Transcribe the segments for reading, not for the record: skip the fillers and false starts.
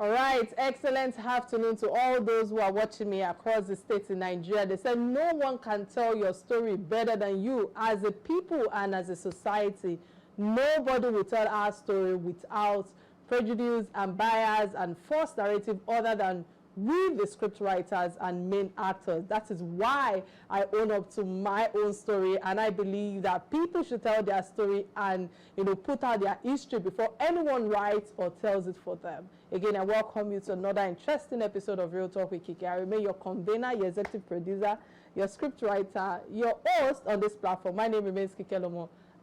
All right, excellent afternoon to all those who are watching me across the states in Nigeria. They said no one can tell your story better than you. As a people and as a society, nobody will tell our story without prejudice and bias and false narrative other than we, the script writers and main actors. That is why I own up to my own story, and I believe that people should tell their story and, put out their history before anyone writes or tells it for them. Again, I welcome you to another interesting episode of Real Talk with Kike. I remain your convener, your executive producer, your script writer, your host on this platform. My name remains Kike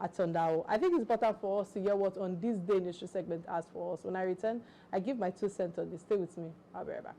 Atanda-Owo. I think it's important for us to hear what on this day industry segment has for us. When I return, I give my 2 cents on this. Stay with me. I'll be right back.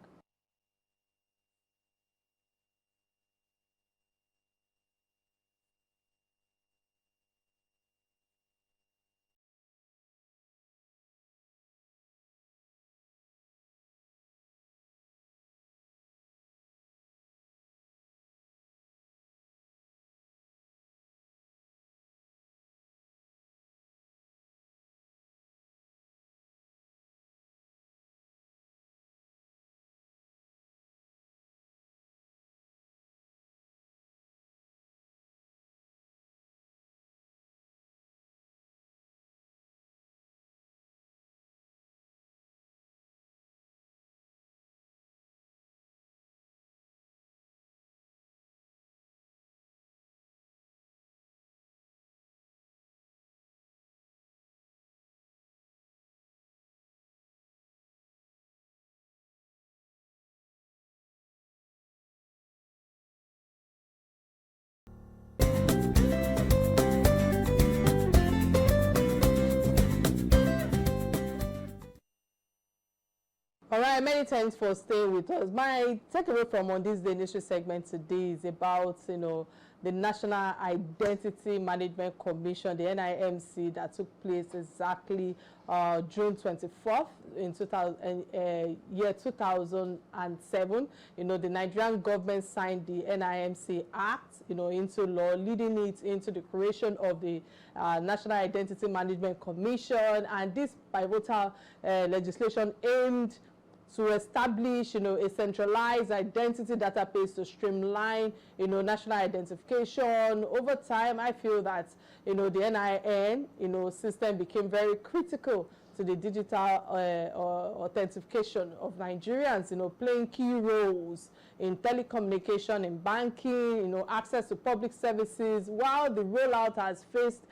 All right, many thanks for staying with us. My takeaway from on this day industry segment today is about, the National Identity Management Commission, the NIMC, that took place exactly June 24th in year 2007. The Nigerian government signed the NIMC Act, into law, leading it into the creation of the National Identity Management Commission, and this pivotal legislation aimed to establish, a centralized identity database to streamline, national identification. Over time, I feel that, the NIN, system became very critical to the digital authentication of Nigerians, playing key roles in telecommunication, in banking, access to public services, while the rollout has faced,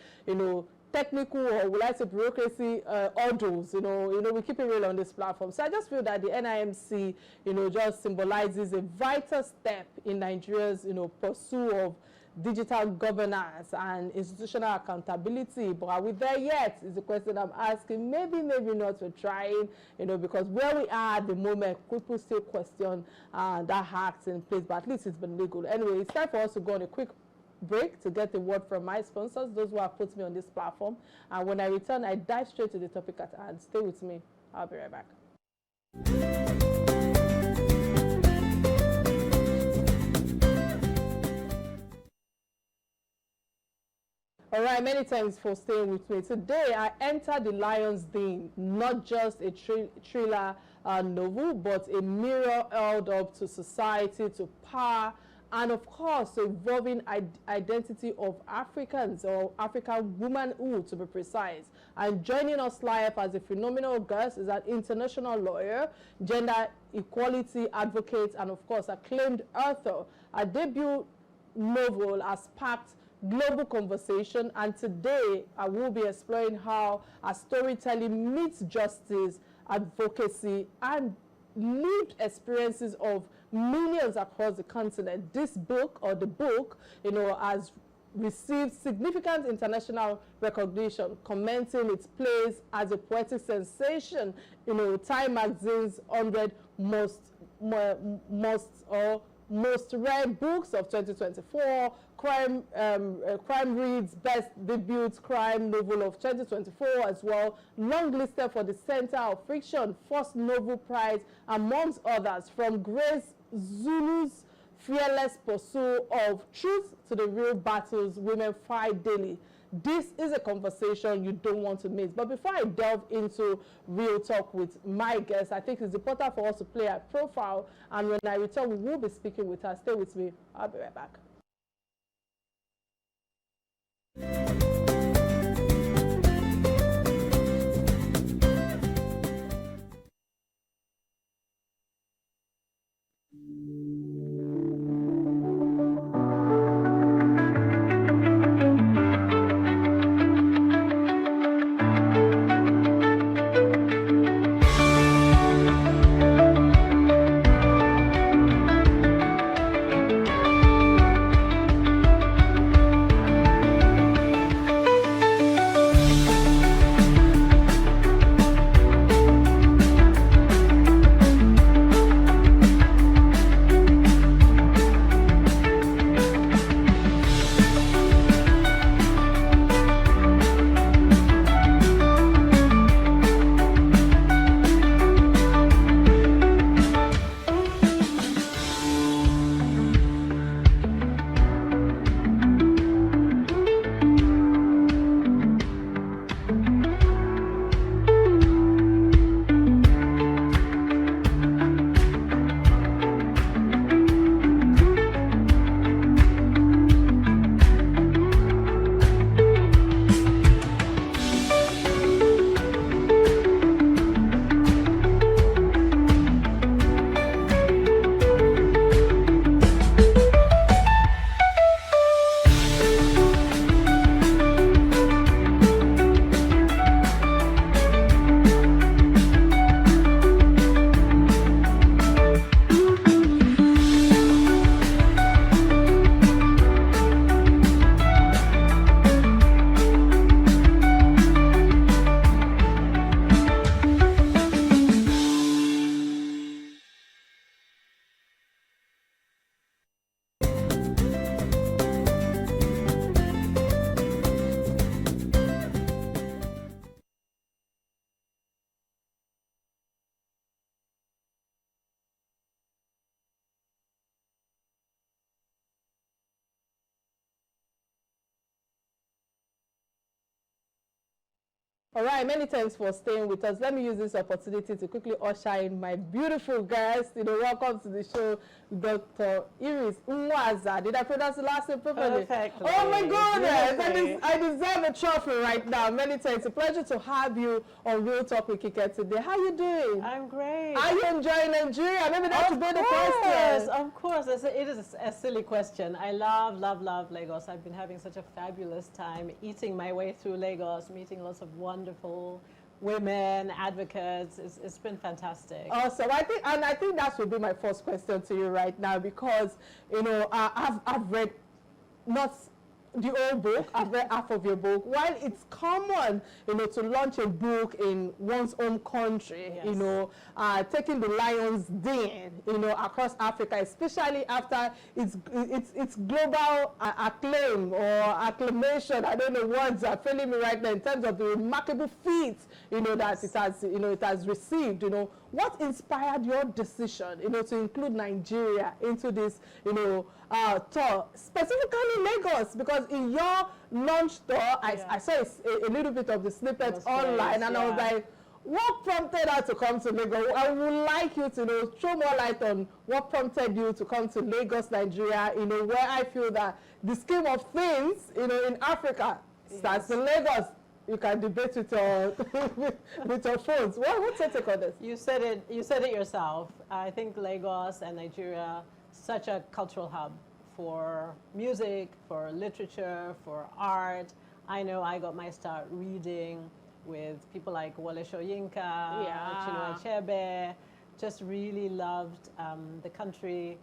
technical, or will I say bureaucracy hurdles. We keep it real on this platform. So I just feel that the NIMC, just symbolizes a vital step in Nigeria's, pursuit of digital governance and institutional accountability. But are we there yet is the question I'm asking. Maybe not. We're trying, because where we are at the moment, people still question that act in place, but at least it's been legal. Anyway, it's time for us to go on a quick break to get the word from my sponsors, those who have put me on this platform. And when I return, I dive straight to the topic at hand. Stay with me. I'll be right back. All right, many thanks for staying with me. Today, I enter the Lion's Den, not just a thriller novel, but a mirror held up to society, to power, and of course, the evolving identity of Africans, or African womanhood to be precise. And joining us live as a phenomenal guest is an international lawyer, gender equality advocate, and of course, acclaimed author. Her debut novel has sparked global conversation, and today I will be exploring how our storytelling meets justice, advocacy, and lived experiences of millions across the continent. This book, or the book, has received significant international recognition, commenting its place as a poetic sensation, Time Magazine's 100 most read books of 2024, Crime Reads Best Debut Crime Novel of 2024 as well, long listed for the Center of Fiction First Novel Prize, amongst others, from Grace Zulu's fearless pursuit of truth to the real battles women fight daily. this is a conversation you don't want to miss. But before I delve into Real Talk with my guest, I think it's important for us to play a profile. And when I return, we will be speaking with her. Stay with me. I'll be right back. All right, many thanks for staying with us. Let me use this opportunity to quickly usher in my beautiful guest. Welcome to the show, Dr. Iris Mwanza. Did I pronounce the last name properly? Perfectly. Oh my goodness, I deserve a trophy right now. Many thanks. It's a pleasure to have you on Real Talk with Kike today. How are you doing? I'm great. Are you enjoying Nigeria? Maybe that should be the question. Of course. It is a silly question. I love Lagos. I've been having such a fabulous time eating my way through Lagos, meeting lots of wonderful women, advocates. It's been fantastic. Awesome. I think that should be my first question to you right now, because I've read not the whole book. I've read half of your book. While it's common, to launch a book in one's home country, yes, taking the lion's den, across Africa, especially after its global acclaim or acclamation. I don't know, words are failing me right now in terms of the remarkable feats, that it has received. What inspired your decision, to include Nigeria into this, tour, specifically Lagos? Because in your launch tour, yeah, I saw a little bit of the snippets online, and yeah, I was like, what prompted her to come to Lagos? I would like you to throw more light on what prompted you to come to Lagos, Nigeria, where I feel that the scheme of things, in Africa starts in Lagos. You can debate with your with your phones. What's your take on this? You said it yourself. I think Lagos and Nigeria, such a cultural hub for music, for literature, for art. I know I got my start reading with people like Wole Soyinka, yeah, Chinua Achebe. Just really loved the country.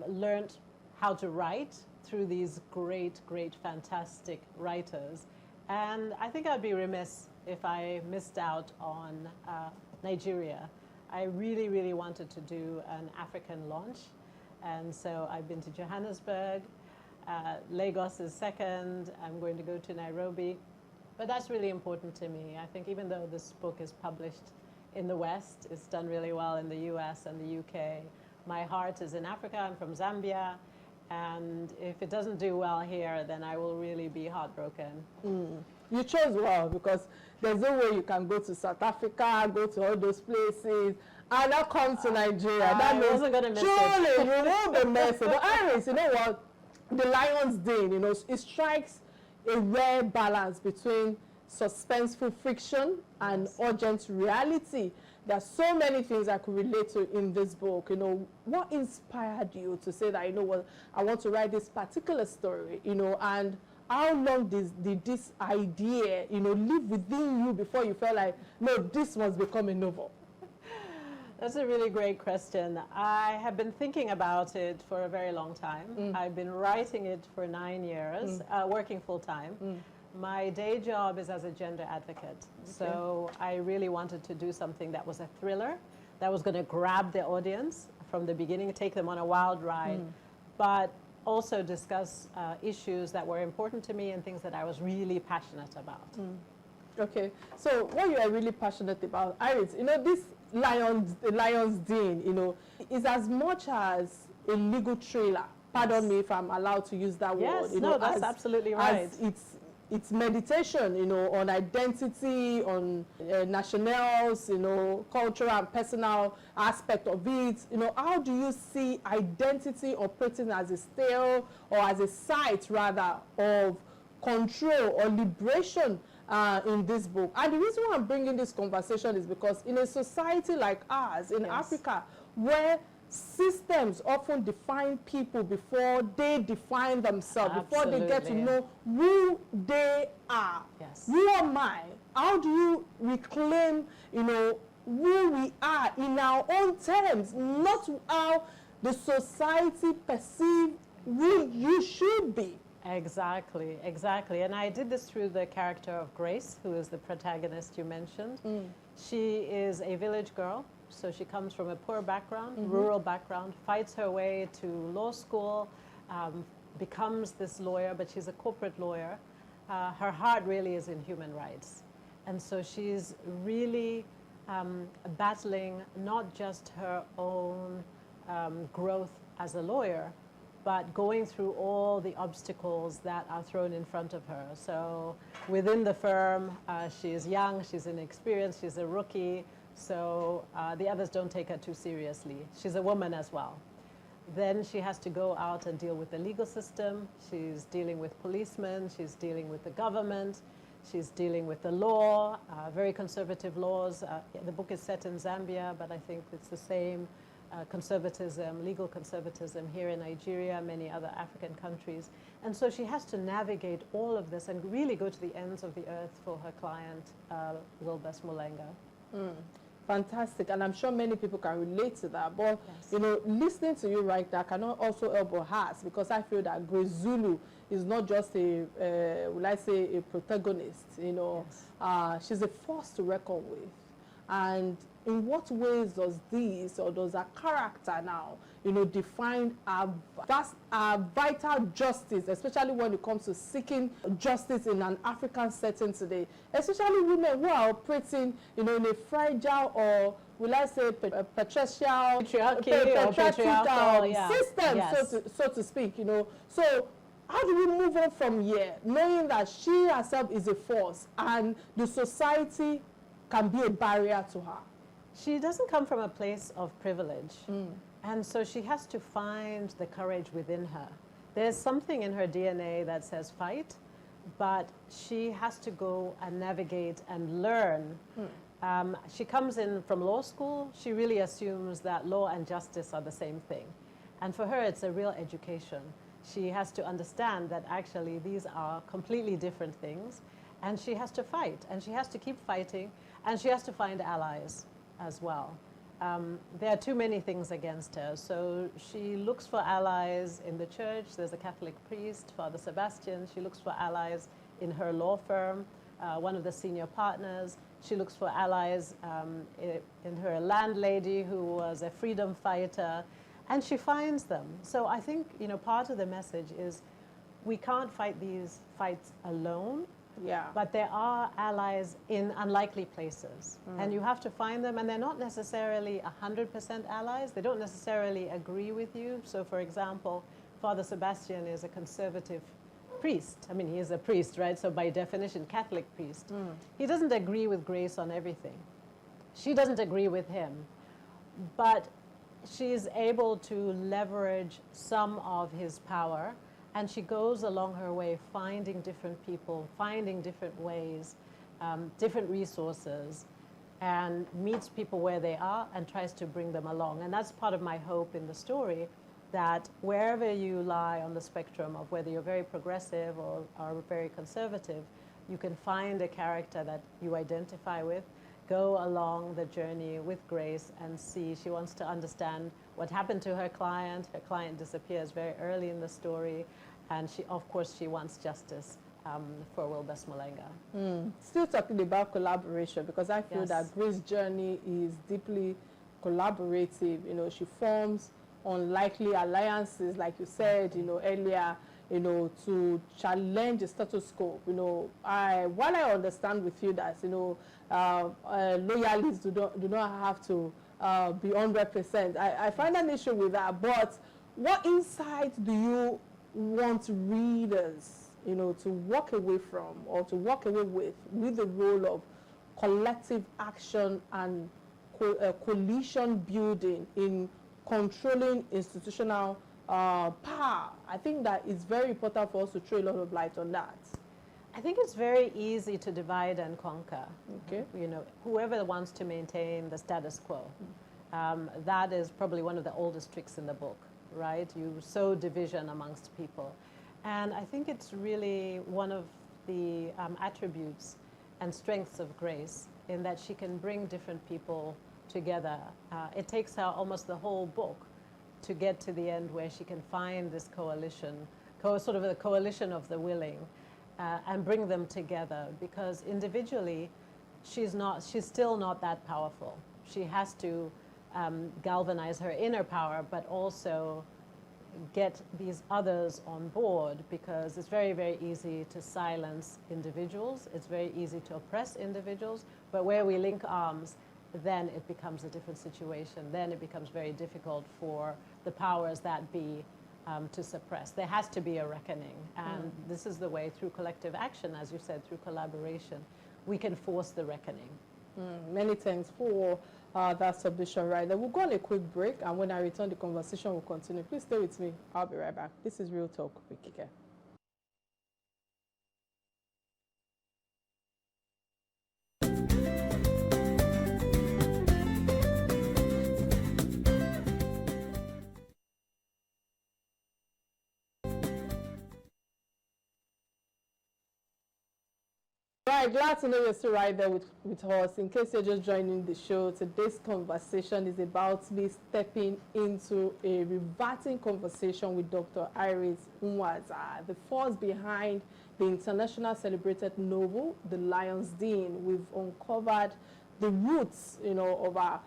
Learned how to write through these great, fantastic writers. And I think I'd be remiss if I missed out on Nigeria. I really wanted to do an African launch. And so I've been to Johannesburg. Lagos is second. I'm going to go to Nairobi. But that's really important to me. I think even though this book is published in the West, it's done really well in the US and the UK. My heart is in Africa. I'm from Zambia. And if it doesn't do well here, then I will really be heartbroken. You chose well, because there's no way you can go to South Africa, go to all those places, and not come to Nigeria. I wasn't going to miss surely it. you will be missing. But Iris, you know what? The Lion's Den, you know, it strikes a rare balance between suspenseful friction and urgent reality. There are so many things I could relate to in this book. You know, what inspired you to say that, you know what, I want to write this particular story, you know, and how long did this idea, you know, live within you before you felt like, no, this must become a novel? That's a really great question. I have been thinking about it for a very long time. I've been writing it for 9 years, working full time. My day job is as a gender advocate. So I really wanted to do something that was a thriller, that was going to grab the audience from the beginning, take them on a wild ride, but also discuss issues that were important to me and things that I was really passionate about. Okay, so what you are really passionate about, Iris, you know, this Lion's Den, you know, is as much as a legal thriller. Pardon me if I'm allowed to use that word. You know, that's absolutely right. It's meditation, you know, on identity, on nationals, you know, cultural and personal aspect of it. You know, how do you see identity operating as a scale, or as a site rather, of control or liberation in this book? And the reason why I'm bringing this conversation is because in a society like ours, in Africa, where systems often define people before they define themselves, before they get to know who they are. Who am I? How do you reclaim, you know, who we are in our own terms, not how the society perceives who you should be? Exactly, exactly. And I did this through the character of Grace, who is the protagonist you mentioned. She is a village girl. So she comes from a poor background, rural background, fights her way to law school, becomes this lawyer, but she's a corporate lawyer. Her heart really is in human rights. And so she's really battling not just her own growth as a lawyer, but going through all the obstacles that are thrown in front of her. So within the firm, she is young, she's inexperienced, she's a rookie. So the others don't take her too seriously. She's a woman as well. Then she has to go out and deal with the legal system. She's dealing with policemen. She's dealing with the government. She's dealing with the law, very conservative laws. The book is set in Zambia, but I think it's the same conservatism, legal conservatism here in Nigeria, many other African countries. And so she has to navigate all of this and really go to the ends of the earth for her client, Wole Soyinka. Fantastic, and I'm sure many people can relate to that. But you know, listening to you right now cannot also help but ask, because I feel that Grace Zulu is not just a, will I say, a protagonist. You know, she's a force to reckon with. And in what ways does this, or does her character now, you know, define our vital justice, especially when it comes to seeking justice in an African setting today, especially women who are operating, you know, in a fragile, or will I say patriarchal system, so to speak, you know. So how do we move on from here, knowing that she herself is a force and the society can be a barrier to her? She doesn't come from a place of privilege. And so she has to find the courage within her. There's something in her DNA that says fight, but she has to go and navigate and learn. She comes in from law school. She really assumes that law and justice are the same thing. And for her, it's a real education. She has to understand that actually these are completely different things. And she has to fight, and she has to keep fighting, and she has to find allies as well. There are too many things against her. So she looks for allies in the church. There's a Catholic priest, Father Sebastian. She looks for allies in her law firm, one of the senior partners. She looks for allies in her landlady, who was a freedom fighter, and she finds them. So I think, you know, part of the message is we can't fight these fights alone. But there are allies in unlikely places, and you have to find them, and they're not necessarily 100% allies. They don't necessarily agree with you. So for example, Father Sebastian is a conservative priest. I mean, he is a priest, right? So by definition, Catholic priest. He doesn't agree with Grace on everything. She doesn't agree with him. But she's able to leverage some of his power, and she goes along her way finding different people, finding different ways, different resources, and meets people where they are and tries to bring them along. And that's part of my hope in the story, that wherever you lie on the spectrum of whether you're very progressive or are very conservative, you can find a character that you identify with, go along the journey with Grace and see. She wants to understand what happened to her client. Her client disappears very early in the story, and she, of course, she wants justice for Wole Soyinka. Still talking about collaboration, because I feel that Grace's journey is deeply collaborative. You know, she forms unlikely alliances, like you said, you know, earlier, you know, to challenge the status quo. You know, while I understand with you that, you know, loyalists do not have to be 100%, I find an issue with that. But what insight do you want readers, you know, to walk away from, or to walk away with the role of collective action and coalition building in controlling institutional power? I think that it's very important for us to throw a lot of light on that. I think it's very easy to divide and conquer. Okay. You know, whoever wants to maintain the status quo, that is probably one of the oldest tricks in the book, right? You sow division amongst people. And I think it's really one of the attributes and strengths of Grace, in that she can bring different people together. It takes her almost the whole book to get to the end where she can find this coalition, sort of a coalition of the willing, and bring them together, because individually she's still not that powerful. She has to galvanize her inner power, but also get these others on board, because it's very, very easy to silence individuals. It's very easy to oppress individuals, but where we link arms, then it becomes a different situation. Then it becomes very difficult for the powers that be to suppress. There has to be a reckoning, and this is the way, through collective action, as you said, through collaboration, we can force the reckoning. Many thanks for that submission right there. We'll go on a quick break, and when I return, the conversation will continue. Please stay with me. I'll be right back. This is Real Talk with Kike. Right, glad to know you're still right there with us. In case you're just joining the show, today's conversation is about me stepping into a riveting conversation with Dr. Iris Mwanza, the force behind the international celebrated novel, The Lion's Den. We've uncovered the roots, you know, of our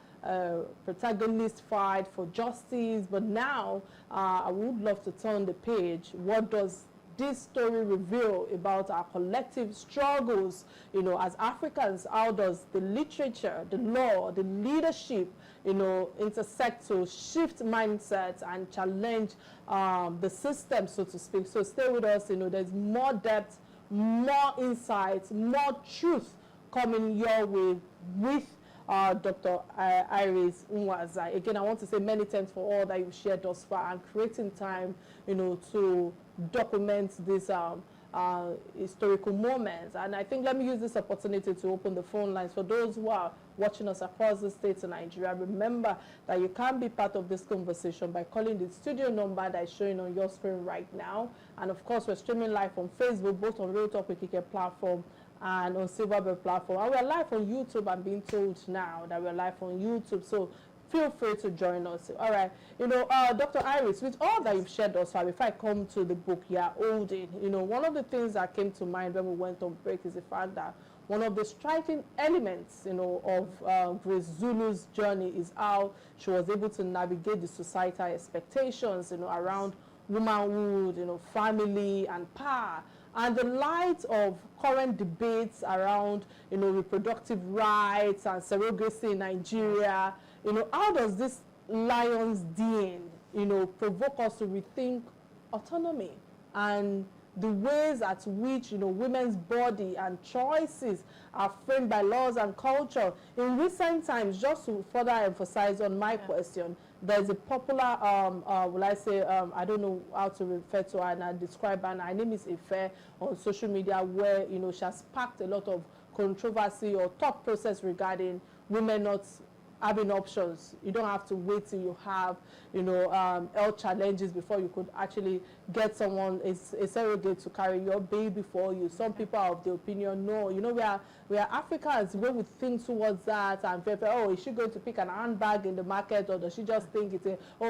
protagonist fight for justice, but now I would love to turn the page. What does this story reveal about our collective struggles, you know, as Africans? How does the literature, the law, the leadership, you know, intersect to shift mindsets and challenge the system, so to speak? So stay with us. You know, there's more depth, more insights, more truth coming your way with Dr. Iris Mwanza. Again, I want to say many thanks for all that you've shared thus far, and creating time, you know, to document these historical moments. And I think, let me use this opportunity to open the phone lines for those who are watching us across the states in Nigeria. Remember that you can be part of this conversation by calling the studio number that is showing on your screen right now. And of course, we're streaming live on Facebook, both on Real Talk with Kike platform and on Silverbird platform. And we're live on YouTube. I'm being told now that we're live on YouTube. So feel free to join us. All right. You know, Dr. Iris, with all that you've shared thus far, if I come to the book you're holding, you know, one of the things that came to mind when we went on break is the fact that one of the striking elements, you know, of Grace Zulu's journey is how she was able to navigate the societal expectations, you know, around womanhood, you know, family and power. And the light of current debates around, you know, reproductive rights and surrogacy in Nigeria, you know, how does this Lion's Den, you know, provoke us to rethink autonomy and the ways at which, women's body and choices are framed by laws and culture. In recent times, just to further emphasize on my question, there's a popular, I don't know how to refer to her and describe her. Her name is Ife on social media, where, she has sparked a lot of controversy or thought process regarding women not having options. You don't have to wait till you have, health challenges before you could actually get someone, a surrogate to carry your baby for you. Some people are of the opinion, no, we are Africans, when we think towards that, and oh, is she going to pick an handbag in the market, or does she just think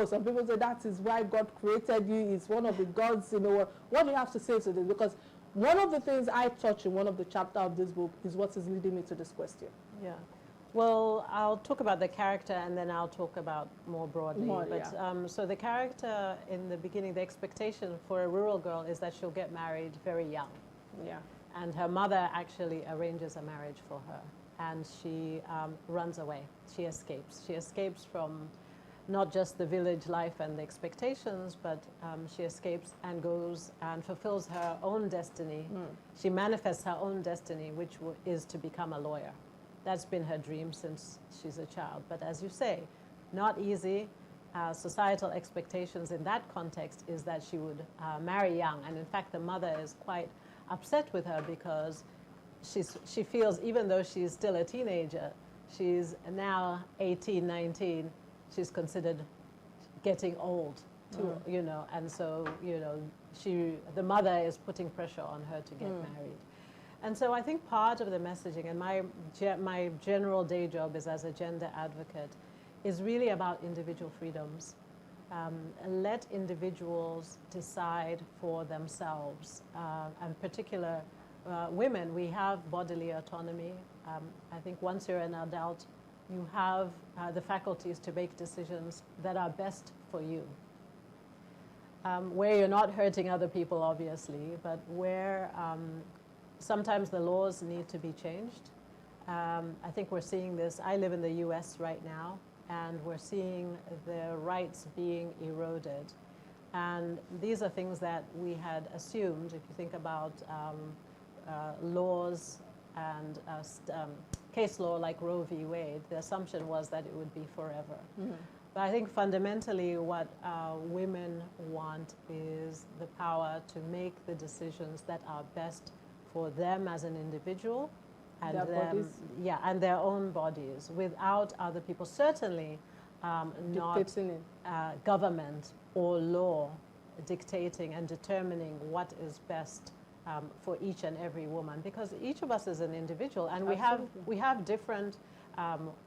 some people say that is why God created you, it's one of the gods, what do you have to say to this? Because one of the things I touch in one of the chapters of this book is what is leading me to this question. Yeah. Well, I'll talk about the character and then I'll talk about more broadly. So the character in the beginning, the expectation for a rural girl is that she'll get married very young. Yeah. And her mother actually arranges a marriage for her. And she runs away. She escapes. She escapes from not just the village life and the expectations, but she escapes and goes and fulfills her own destiny. She manifests her own destiny, which is to become a lawyer. That's been her dream since she's a child. But as you say, not easy. Societal expectations in that context is that she would marry young. And in fact, the mother is quite upset with her because she feels, even though she's still a teenager, she's now 18, 19, she's considered getting old too, and so, the mother is putting pressure on her to get married. And so I think part of the messaging, and my general day job is as a gender advocate, is really about individual freedoms. Let individuals decide for themselves. And particular women, we have bodily autonomy. I think once you're an adult, you have the faculties to make decisions that are best for you. Where you're not hurting other people, obviously, but where sometimes the laws need to be changed. I think we're seeing this. I live in the US right now, and we're seeing the rights being eroded. And these are things that we had assumed, if you think about laws and case law like Roe v. Wade, the assumption was that it would be forever. But I think fundamentally what women want is the power to make the decisions that are best for them as an individual and and their own bodies, without other people, certainly not government or law dictating and determining what is best for each and every woman, because each of us is an individual, and we have different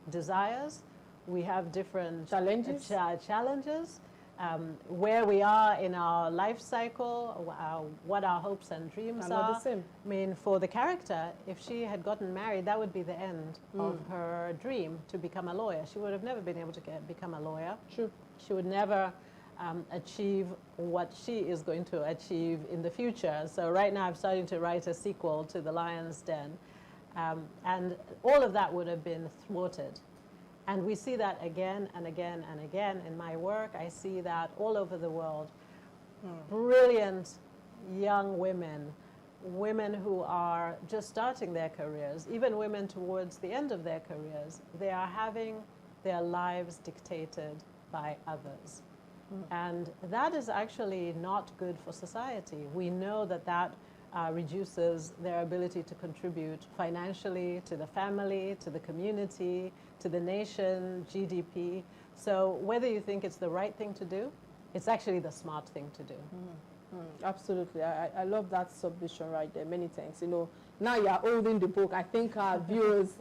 desires, we have different challenges. Where we are in our life cycle, what our hopes and dreams are. I mean, for the character, if she had gotten married, that would be the end of her dream to become a lawyer. She would have never been able to become a lawyer. True. She would never achieve what she is going to achieve in the future. So right now I'm starting to write a sequel to The Lion's Den. And all of that would have been thwarted. And we see that again and again and again in my work. I see that all over the world. Brilliant young women who are just starting their careers, even women towards the end of their careers, they are having their lives dictated by others. And that is actually not good for society. We know that that reduces their ability to contribute financially to the family, to the community, to the nation, GDP. So whether you think it's the right thing to do, it's actually the smart thing to do. Absolutely. I love that submission right there. Many thanks. Now you're holding the book. I think our viewers,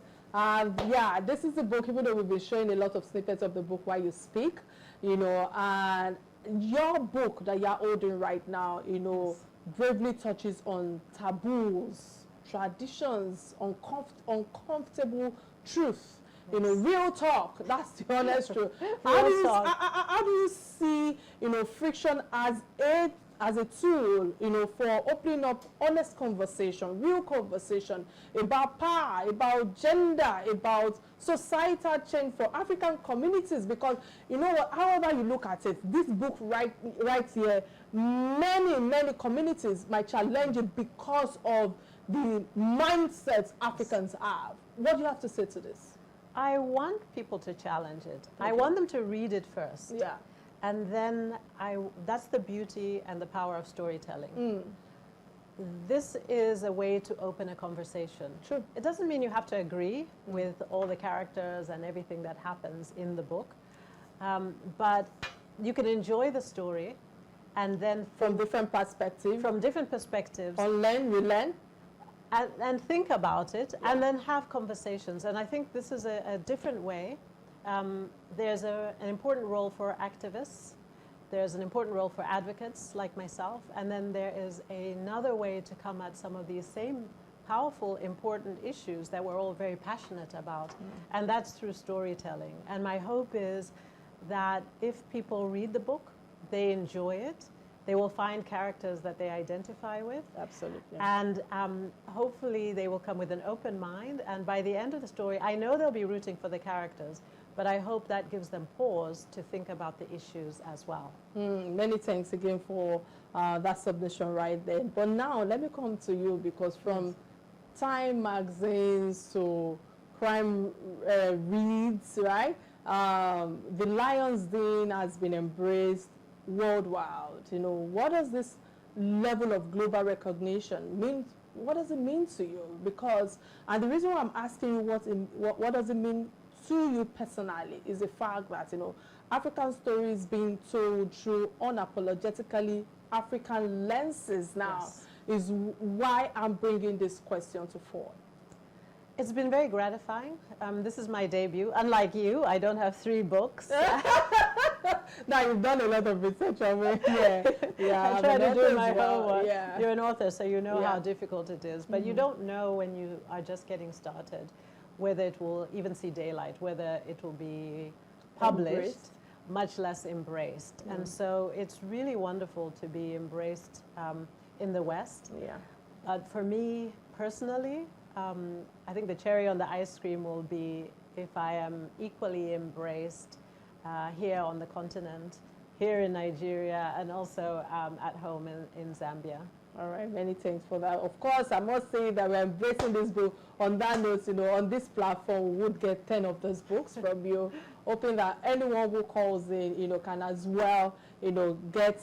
this is the book, even though we've been showing a lot of snippets of the book while you speak, and your book that you're holding right now, bravely touches on taboos, traditions, uncomfortable truth. Real talk. That's the honest truth. How do you see, friction as as a tool, you know, for opening up honest conversation, real conversation about power, about gender, about societal change for African communities. Because, you know what, however you look at it, this book right here, many communities might challenge it because of the mindsets Africans have. What do you have to say to this? I want people to challenge it. Okay. I want them to read it first. Yeah. And then that's the beauty and the power of storytelling. This is a way to open a conversation. True. It doesn't mean you have to agree with all the characters and everything that happens in the book, but you can enjoy the story, and then From different perspectives. Unlearn, relearn. And think about it, and then have conversations. And I think this is a different way. There's an important role for activists. There's an important role for advocates like myself. And then there is another way to come at some of these same powerful, important issues that we're all very passionate about. And that's through storytelling. And my hope is that if people read the book, they enjoy it, they will find characters that they identify with. Absolutely. And hopefully they will come with an open mind. And by the end of the story, I know they'll be rooting for the characters, but I hope that gives them pause to think about the issues as well. Many thanks again for that submission right there. But now let me come to you, because from Time magazines to crime reads, right? The Lion's Den has been embraced worldwide. You know, what does this level of global recognition mean? What does it mean to you? Because, and the reason why I'm asking you what does it mean to you personally is the fact that, you know, African stories being told through unapologetically African lenses now is why I'm bringing this question to fore. It's been very gratifying. This is my debut. Unlike you, I don't have 3 books. Now you've done a lot of research on me. Yeah. I try to do my homework. Yeah. You're an author, so you know how difficult it is. But you don't know when you are just getting started whether it will even see daylight, whether it will be published, much less embraced. And so it's really wonderful to be embraced in the West. Yeah. But for me personally, I think the cherry on the ice cream will be if I am equally embraced here on the continent, here in Nigeria, and also at home in Zambia. All right, many thanks for that. Of course, I must say that we're embracing this book. On that note, you know, on this platform, we would get 10 of those books from you, hoping that anyone who calls in, you know, can as well, you know, get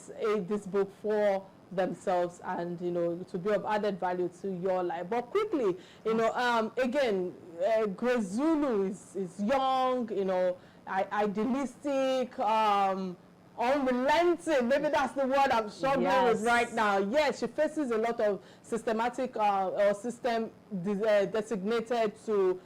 this book for themselves and, you know, to be of added value to your life. But quickly, you know, again, Grace Zulu is young, you know, idealistic, unrelenting. Maybe that's the word I'm struggling with right now. Yes, she faces a lot of systematic or system designated to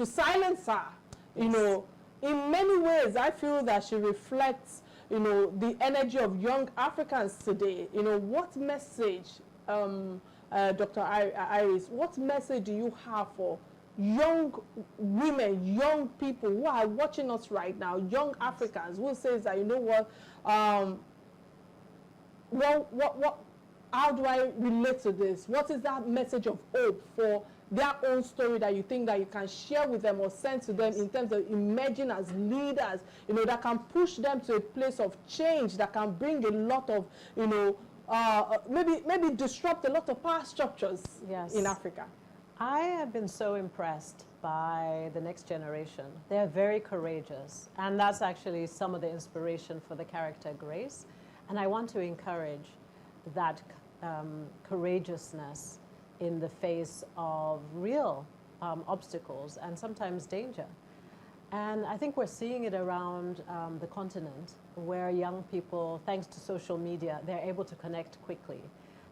silence her. You know, in many ways, I feel that she reflects, you know, the energy of young Africans today. You know, what message, Dr. Iris, what message do you have for young women, young people who are watching us right now, young Africans who says that, you know what, how do I relate to this? What is that message of hope for their own story that you think that you can share with them or send to them in terms of emerging as leaders, you know, that can push them to a place of change, that can bring a lot of, you know, maybe disrupt a lot of power structures in Africa? I have been so impressed by the next generation. They're very courageous, and that's actually some of the inspiration for the character Grace. And I want to encourage that courageousness in the face of real obstacles and sometimes danger. And I think we're seeing it around the continent, where young people, thanks to social media, they're able to connect quickly.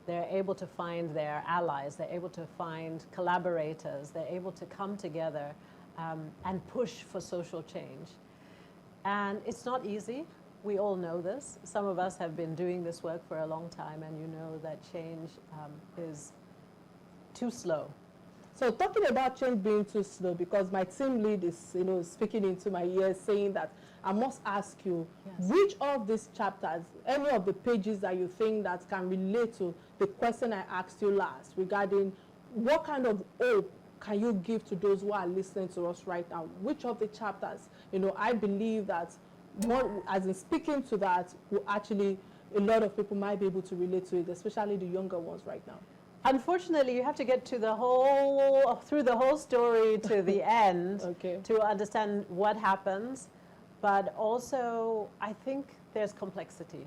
They're able to find their allies. They're able to find collaborators. They're able to come together and push for social change. And it's not easy. We all know this. Some of us have been doing this work for a long time, and you know that change is too slow. So talking about change being too slow, because my team lead is, speaking into my ears saying that I must ask you, Yes. which of these chapters, any of the pages that you think that can relate to the question I asked you last regarding what kind of hope can you give to those who are listening to us right now? Which of the chapters, I believe that more, as in speaking to that, will actually, a lot of people might be able to relate to it, especially the younger ones right now. Unfortunately, you have to get to through the whole story to the end Okay. to understand what happens. But also, I think there's complexity.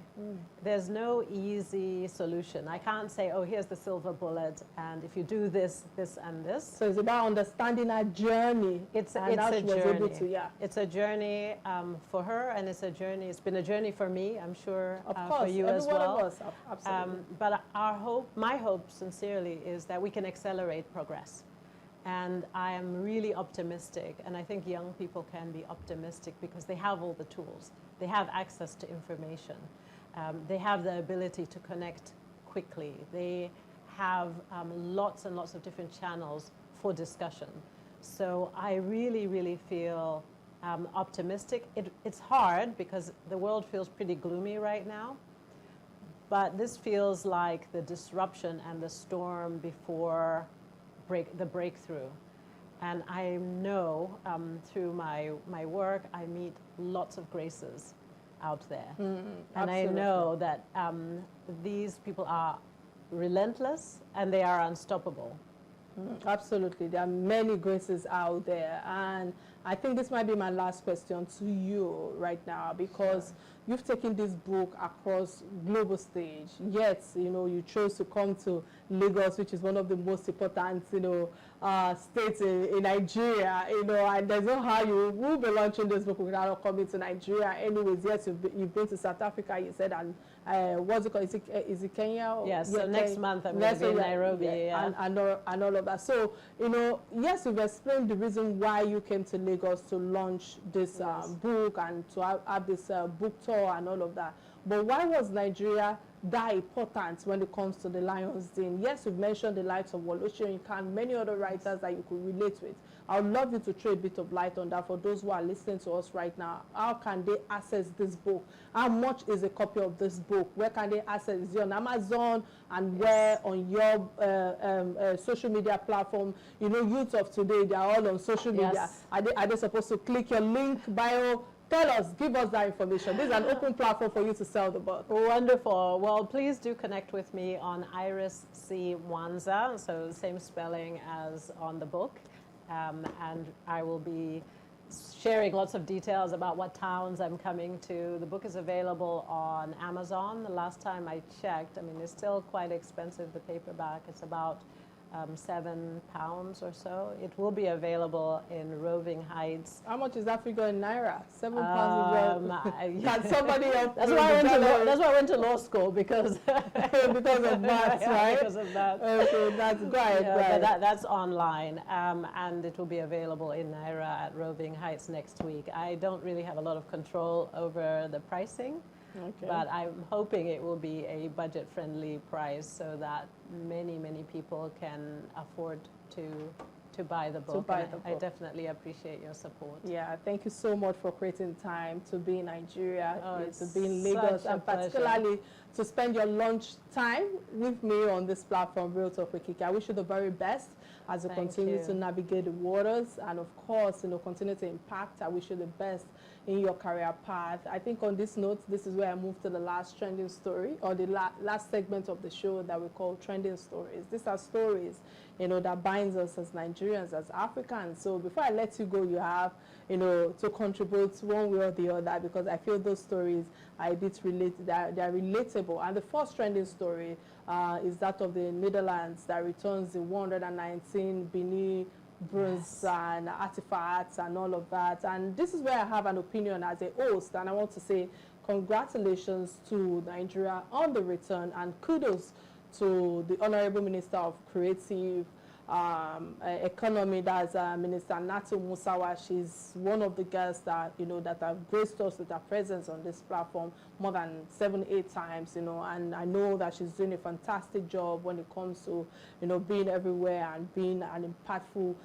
There's no easy solution. I can't say, oh, here's the silver bullet, and if you do this, this, and this. So it's about understanding our journey. It's a journey. It's a journey for her, and it's a journey. It's been a journey for me, I'm sure, Of course, for you as well. Of us, absolutely. But my hope, sincerely, is that we can accelerate progress. And I am really optimistic, and I think young people can be optimistic because they have all the tools. They have access to information. They have the ability to connect quickly. They have lots and lots of different channels for discussion. So I really, really feel optimistic. It's hard because the world feels pretty gloomy right now. But this feels like the disruption and the storm before the breakthrough. And I know through my work, I meet lots of graces out there. And I know that these people are relentless and they are unstoppable. Absolutely. There are many graces out there. And I think this might be my last question to you right now, because you've taken this book across global stage, yet, you chose to come to Lagos, which is one of the most important, states in Nigeria, and there's no how you will be launching this book without coming to Nigeria. Anyways, yes, you've been to South Africa, you said, and what's it called? Is it Kenya? Yes, so next month I'm going to be in Nairobi. And all of that. So, yes, you've explained the reason why you came to Lagos to launch this book and to have this book tour and all of that. But why was Nigeria that important when it comes to the Lions Den? Yes, you've mentioned the likes of Wole Soyinka and many other writers that you could relate with. I would love you to throw a bit of light on that for those who are listening to us right now. How can they access this book? How much is a copy of this book? Where can they access? Is it on Amazon? And where on your social media platform? Youth of today, they are all on social media. Yes. Are they supposed to click your link, bio? Tell us, give us that information. This is an open platform for you to sell the book. Wonderful. Well, please do connect with me on Iris C. Mwanza, so same spelling as on the book. And I will be sharing lots of details about what towns I'm coming to. The book is available on Amazon. The last time I checked, it's still quite expensive, the paperback. It's about £7 or so. It will be available in Roving Heights. How much is that figure in Naira? £7 Can somebody help? That's why I went to law school, because because of that, right? Because of that. Okay, that's great. But that's online, and it will be available in Naira at Roving Heights next week. I don't really have a lot of control over the pricing. Okay. But I'm hoping it will be a budget-friendly price so that many, many people can afford to buy the book. I definitely appreciate your support. Yeah, thank you so much for creating time to be in Nigeria, to be in Lagos, Lagos, and particularly to spend your lunch time with me on this platform, Real Talk with Kike. I wish you the very best as you continue to navigate the waters, and of course, continue to impact. I wish you the best in your career path. I think on this note, this is where I move to the last trending story, or the last segment of the show that we call Trending Stories. These are stories, that binds us as Nigerians, as Africans. So before I let you go, you have, to contribute one way or the other, because I feel those stories are a bit related, they're relatable. And the first trending story is that of the Netherlands that returns the 119 Benin bronze and artifacts and all of that. And this is where I have an opinion as a host, and I want to say congratulations to Nigeria on the return, and kudos to the Honorable Minister of Creative economy. That's Minister Natu Musawa. She's one of the girls that, that have graced us with her presence on this platform more than 7-8 times, and I know that she's doing a fantastic job when it comes to, being everywhere and being an impactful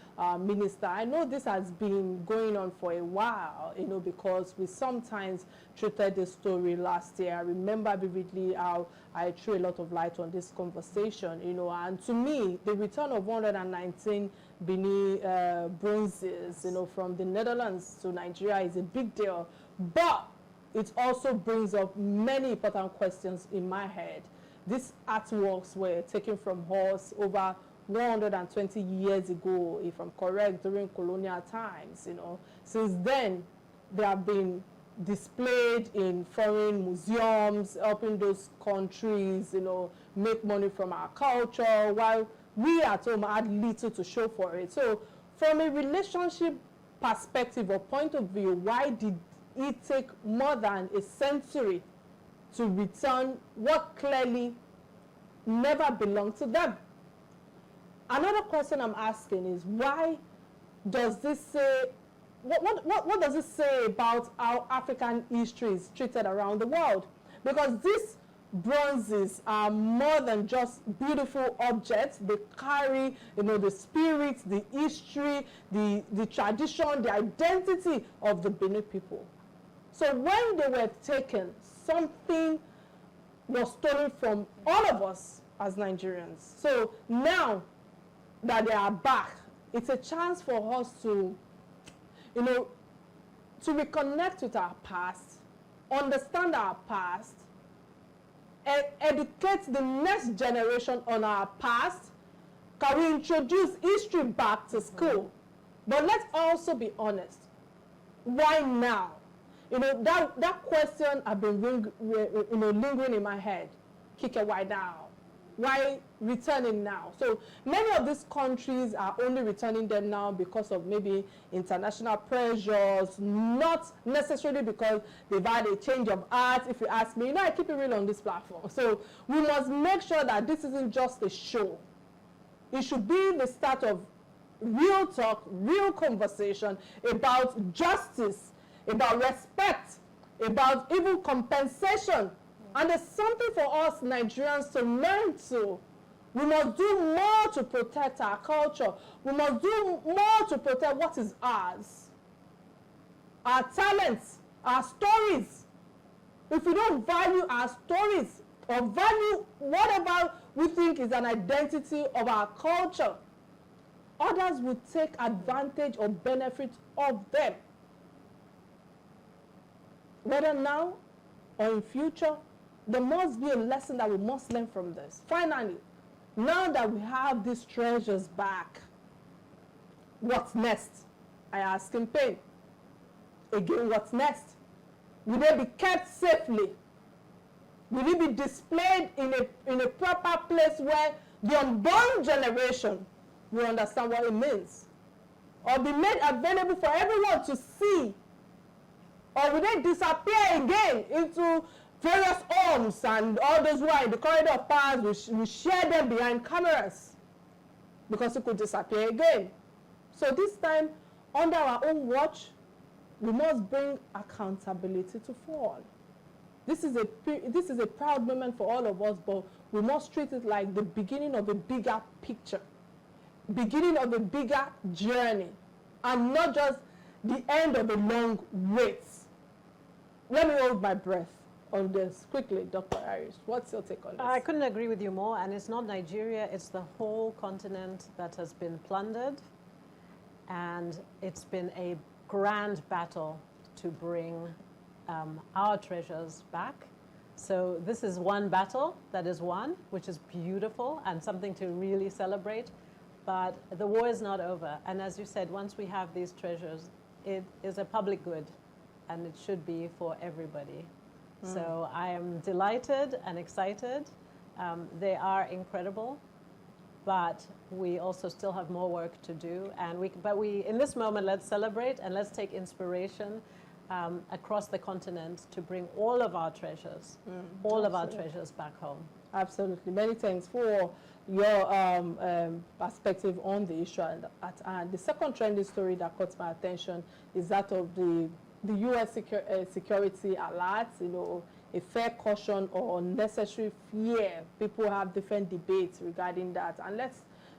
minister. I know this has been going on for a while, because we sometimes treated this story last year. I remember vividly how I threw a lot of light on this conversation, and to me, the return of 119 Benin bronzes, from the Netherlands to Nigeria is a big deal, but it also brings up many important questions in my head. These artworks were taken from us over 120 years ago, if I'm correct, during colonial times, Since then, they have been displayed in foreign museums, helping those countries, make money from our culture, while we at home had little to show for it. So from a relationship perspective or point of view, why did it take more than a century to return what clearly never belonged to them? Another question I'm asking is, why does this say, what does it say about how African history is treated around the world? Because these bronzes are more than just beautiful objects. They carry, the spirit, the history, the tradition, the identity of the Benin people. So when they were taken, something was stolen from all of us as Nigerians. So now that they are back, it's a chance for us to, to reconnect with our past, understand our past, educate the next generation on our past. Can we introduce history back to school? But let's also be honest. Why now? That question has been lingering in my head. Kike, why now? Why returning now? So many of these countries are only returning them now because of maybe international pressures, not necessarily because they've had a change of heart. If you ask me, I keep it real on this platform. So we must make sure that this isn't just a show. It should be the start of real talk, real conversation about justice, about respect, about even compensation. And there's something for us Nigerians to learn to. We must do more to protect our culture. We must do more to protect what is ours. Our talents, our stories. If we don't value our stories or value whatever we think is an identity of our culture, others will take advantage or benefit of them. Whether now or in future, there must be a lesson that we must learn from this. Finally, now that we have these treasures back, what's next? I ask in pain. Again, what's next? Will they be kept safely? Will it be displayed in a proper place where the unborn generation will understand what it means? Or be made available for everyone to see? Or will they disappear again into various homes, and all those who are in the corridor of powers will share them behind cameras because it could disappear again? So this time, under our own watch, we must bring accountability to fall. This is a proud moment for all of us, but we must treat it like the beginning of a bigger picture, beginning of a bigger journey, and not just the end of a long wait. Let me hold my breath on this quickly. Dr. Iris, what's your take on this? I couldn't agree with you more, and it's not Nigeria, it's the whole continent that has been plundered, and it's been a grand battle to bring our treasures back. So this is one battle that is won, which is beautiful and something to really celebrate, but the war is not over. And as you said, once we have these treasures, it is a public good, and it should be for everybody. So I am delighted and excited. They are incredible, but we also still have more work to do. And in this moment, let's celebrate and let's take inspiration across the continent to bring all of our treasures, treasures back home. Absolutely. Many thanks for your perspective on the issue at hand. The second trending story that caught my attention is that of the U.S. security alert, a fair caution or unnecessary fear. People have different debates regarding that. And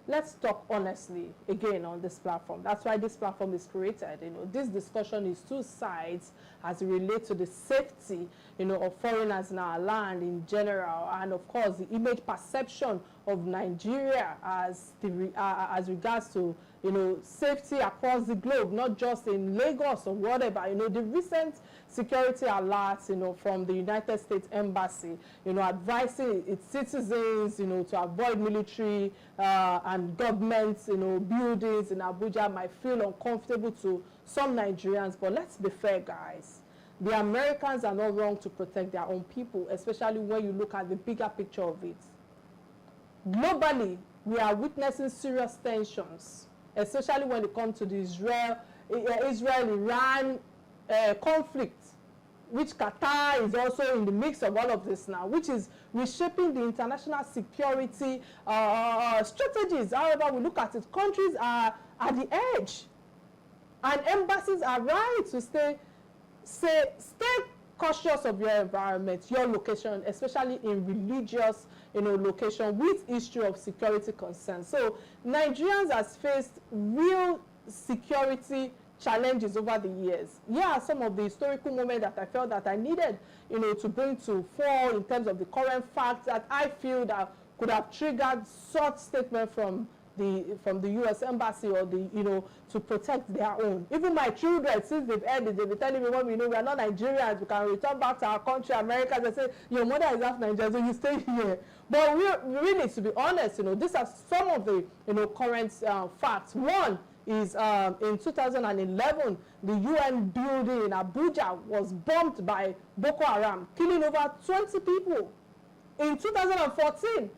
let's talk honestly again on this platform. That's why this platform is created. This discussion is two sides as it relates to the safety, of foreigners in our land in general, and of course the image perception of Nigeria as regards to safety across the globe, not just in Lagos or whatever. The recent security alerts, from the United States Embassy, advising its citizens, to avoid military and government, buildings in Abuja might feel uncomfortable to some Nigerians. But let's be fair, guys. The Americans are not wrong to protect their own people, especially when you look at the bigger picture of it. Globally, we are witnessing serious tensions, especially when it comes to the Israel-Iran conflict, which Qatar is also in the mix of all of this now, which is reshaping the international security strategies. However we look at it, countries are at the edge, and embassies are right to stay cautious of your environment, your location, especially in religious location with issue of security concerns. So Nigerians has faced real security challenges over the years. Here are some of the historical moments that I felt that I needed to bring to fore in terms of the current facts that I feel that could have triggered such statement from the U.S. Embassy, or to protect their own. Even my children, since they've heard it, they've been telling me, "Mom, we are not Nigerians. We can return back to our country, America." They say, "Your mother is half Nigerian, so you stay here." But we really need to be honest. These are some of the current facts. One is in 2011, the UN building in Abuja was bombed by Boko Haram, killing over 20 people. In 2014.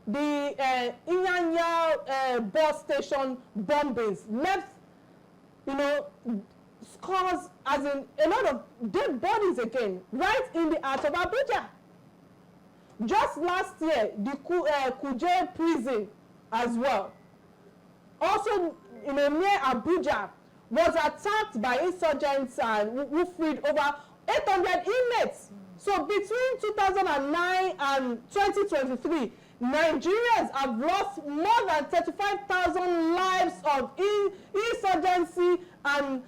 The Inyanya bus station bombings left, scars, as in a lot of dead bodies again, right in the heart of Abuja. Just last year, the Kuje prison as well, also near Abuja, was attacked by insurgents and who freed over 800 inmates. So between 2009 and 2023, Nigerians have lost more than 35,000 lives of insurgency and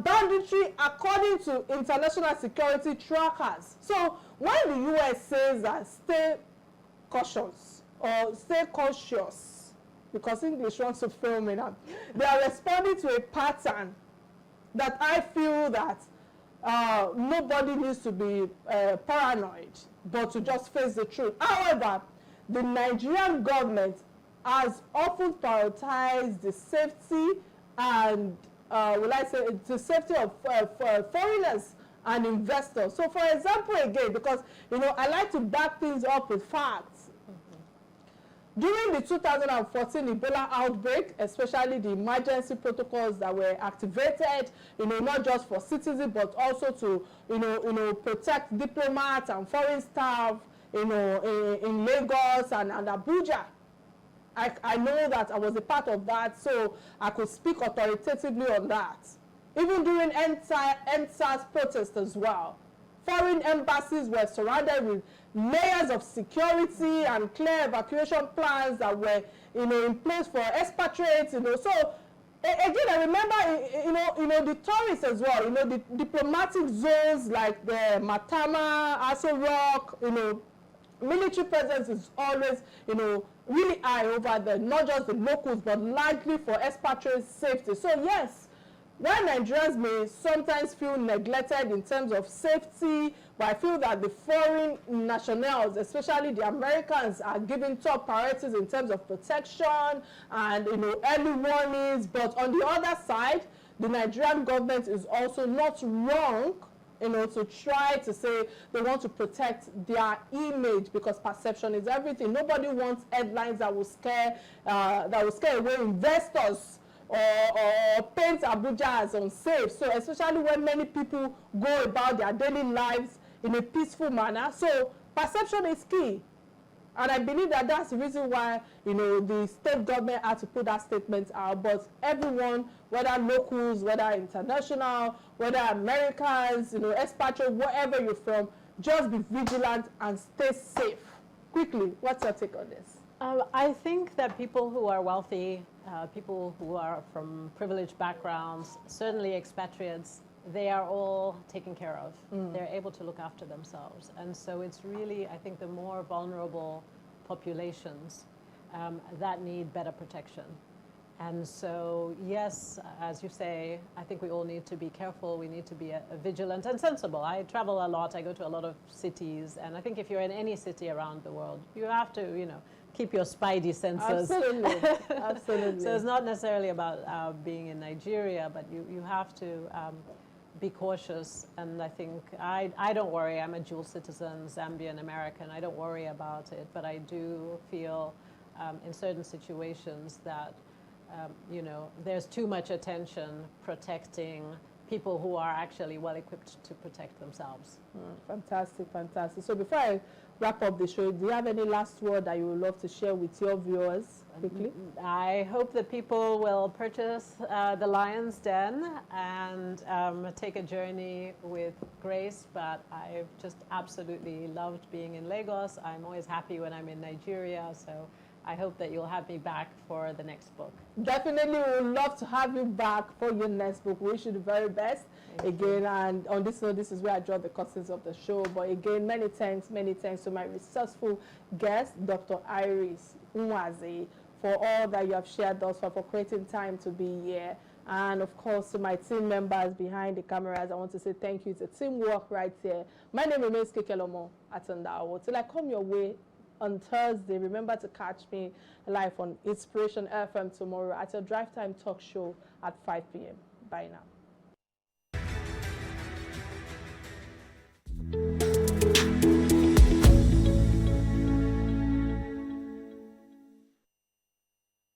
banditry, according to international security trackers. So when the U.S. says that stay cautious or stay cautious, because English wants to fail me now, they are responding to a pattern that I feel that nobody needs to be paranoid, but to just face the truth. However, the Nigerian government has often prioritized the safety and, the safety of foreigners and investors. So, for example, again, because, I like to back things up with facts. During the 2014 Ebola outbreak, especially the emergency protocols that were activated, not just for citizens, but also to, protect diplomats and foreign staff, in Lagos and Abuja. I know that I was a part of that, so I could speak authoritatively on that. Even during NSAS protests as well, foreign embassies were surrounded with layers of security and clear evacuation plans that were, in place for expatriates. So again, I remember, the tourists as well. The diplomatic zones like the Matama, Aso Rock. Military presence is always, really high over there, not just the locals, but largely for expatriates' safety. So yes, while Nigerians may sometimes feel neglected in terms of safety, but I feel that the foreign nationals, especially the Americans, are given top priorities in terms of protection and, early warnings. But on the other side, the Nigerian government is also not wrong, to try to say they want to protect their image, because perception is everything. Nobody wants headlines that will scare away investors or paint Abuja as unsafe. So especially when many people go about their daily lives in a peaceful manner. So perception is key. And I believe that that's the reason why, you know, the state government had to put that statement out. But everyone, whether locals, whether international, whether Americans, you know, expatriates, wherever you're from, just be vigilant and stay safe. Quickly, what's your take on this? I think that people who are wealthy, people who are from privileged backgrounds, certainly expatriates, they are all taken care of. They're able to look after themselves. And so it's really, I think, the more vulnerable populations that need better protection. And so, yes, as you say, I think we all need to be careful. We need to be vigilant and sensible. I travel a lot. I go to a lot of cities. And I think if you're in any city around the world, you have to, you know, keep your spidey senses. Absolutely. Absolutely. So it's not necessarily about being in Nigeria, but you have to be cautious. And I think I don't worry. I'm a dual citizen, Zambian American. I don't worry about it, but I do feel in certain situations that you know, there's too much attention protecting people who are actually well equipped to protect themselves. Fantastic, fantastic. So before I wrap up the show, do you have any last word that you would love to share with your viewers quickly? I hope that people will purchase The Lion's Den and take a journey with Grace, but I've just absolutely loved being in Lagos. I'm always happy when I'm in Nigeria, so I hope that you'll have me back for the next book. Definitely, we would love to have you back for your next book. We wish you the very best. Again, and on this note, this is where I draw the curtains of the show. But again, many thanks to my resourceful guest, Dr. Iris Mwanza, for all that you have shared thus far, for creating time to be here. And of course, to my team members behind the cameras, I want to say thank you. It's a teamwork right here. My name remains Kikelomo Atanda-Owo. Till I come your way on Thursday, remember to catch me live on Inspiration FM tomorrow at your Drive Time Talk Show at 5 p.m. Bye now.